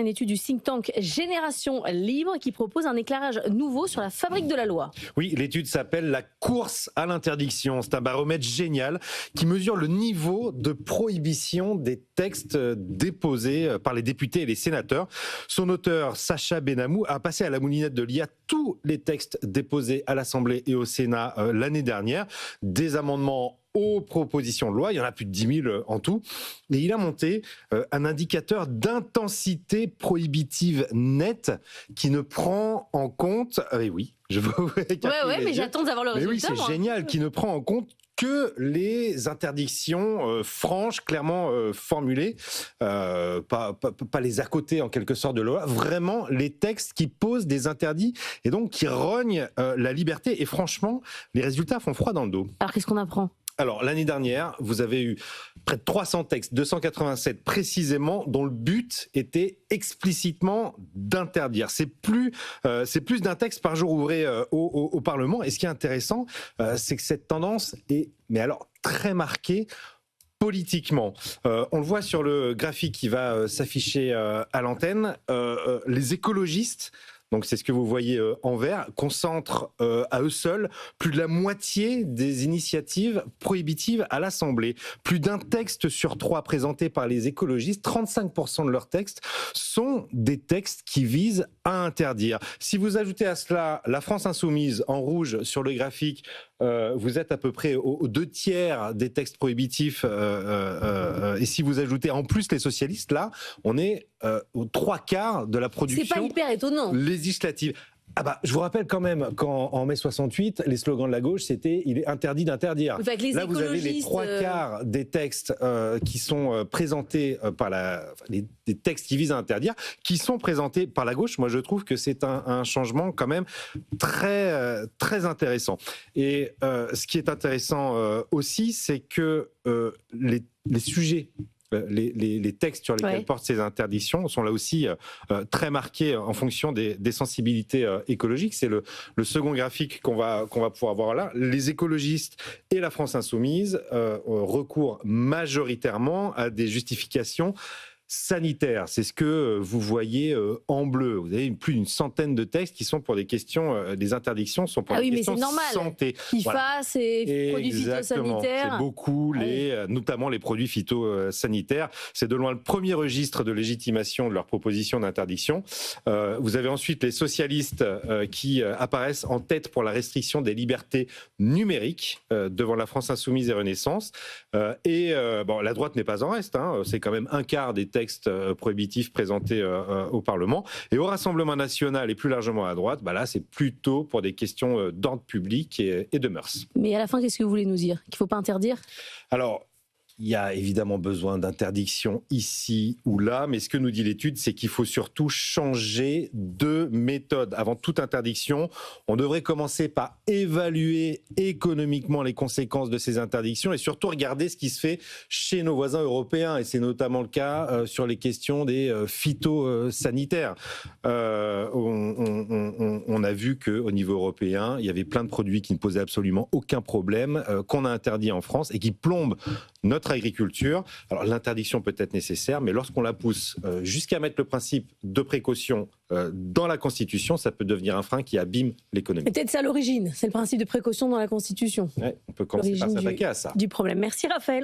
une étude du think tank Génération Libre qui propose un éclairage nouveau sur la fabrique de la loi. Oui, l'étude s'appelle la course à l'interdiction. C'est un baromètre génial qui mesure le niveau de prohibition des textes déposés par les députés et les sénateurs. Son auteur, Sacha Benamou, a passé à la moulinette de l'IA tous les textes déposés à l'Assemblée et au Sénat l'année dernière. Des amendements aux propositions de loi, il y en a plus de 10 000 en tout, et il a monté un indicateur d'intensité prohibitive nette qui ne prend en compte, oui, je vois. Mais j'attends d'avoir le résultat. Oui, c'est génial, qui ne prend en compte que les interdictions franches, clairement formulées, pas les à côté en quelque sorte de la loi, vraiment les textes qui posent des interdits et donc qui rognent la liberté. Et franchement, les résultats font froid dans le dos. Alors qu'est-ce qu'on apprend ? Alors, l'année dernière, vous avez eu près de 300 textes, 287 précisément, dont le but était explicitement d'interdire. C'est plus d'un texte par jour ouvré au Parlement. Et ce qui est intéressant, c'est que cette tendance est, mais alors, très marquée politiquement. On le voit sur le graphique qui va s'afficher à l'antenne. Les écologistes, donc c'est ce que vous voyez en vert, concentrent à eux seuls plus de la moitié des initiatives prohibitives à l'Assemblée. Plus d'un texte sur 3 présenté par les écologistes, 35% de leurs textes sont des textes qui visent à interdire. Si vous ajoutez à cela la France insoumise en rouge sur le graphique, vous êtes à peu près aux 2/3 des textes prohibitifs. Et si vous ajoutez en plus les socialistes, là, on est aux 3/4 de la production. C'est pas hyper étonnant. Législative. Je vous rappelle quand même qu'en mai 68, les slogans de la gauche, c'était « il est interdit d'interdire ». Là, vous avez les 3/4 des textes qui sont présentés par des textes qui visent à interdire, qui sont présentés par la gauche. Moi, je trouve que c'est un changement quand même très, très intéressant. Et ce qui est intéressant aussi, c'est que les sujets, les textes sur lesquels portent ces interdictions sont là aussi très marqués en fonction des sensibilités écologiques. C'est le second graphique qu'on va pouvoir voir là. Les écologistes et la France insoumise recourent majoritairement à des justifications sanitaires. C'est ce que vous voyez en bleu. Vous avez plus d'une centaine de textes qui sont pour des questions, des interdictions sont pour des questions santé. PFAS et produits phytosanitaires. C'est beaucoup, notamment les produits phytosanitaires. C'est de loin le premier registre de légitimation de leurs propositions d'interdiction. Vous avez ensuite les socialistes qui apparaissent en tête pour la restriction des libertés numériques devant la France insoumise et Renaissance. La droite n'est pas en reste. C'est quand même 1/4 des textes prohibitifs présentés au Parlement. Et au Rassemblement national et plus largement à droite, là, c'est plutôt pour des questions d'ordre public et de mœurs. Mais à la fin, qu'est-ce que vous voulez nous dire ? Qu'il ne faut pas interdire ? Alors, il y a évidemment besoin d'interdiction ici ou là, mais ce que nous dit l'étude, c'est qu'il faut surtout changer de méthode. Avant toute interdiction, on devrait commencer par évaluer économiquement les conséquences de ces interdictions et surtout regarder ce qui se fait chez nos voisins européens. Et c'est notamment le cas sur les questions des phytosanitaires. On a vu qu'au niveau européen, il y avait plein de produits qui ne posaient absolument aucun problème, qu'on a interdit en France et qui plombent notre agriculture. Alors l'interdiction peut être nécessaire, mais lorsqu'on la pousse jusqu'à mettre le principe de précaution dans la Constitution, ça peut devenir un frein qui abîme l'économie. Peut-être ça à l'origine, c'est le principe de précaution dans la Constitution. Ouais, on peut commencer par s'attaquer à ça. Du problème. Merci Raphaël.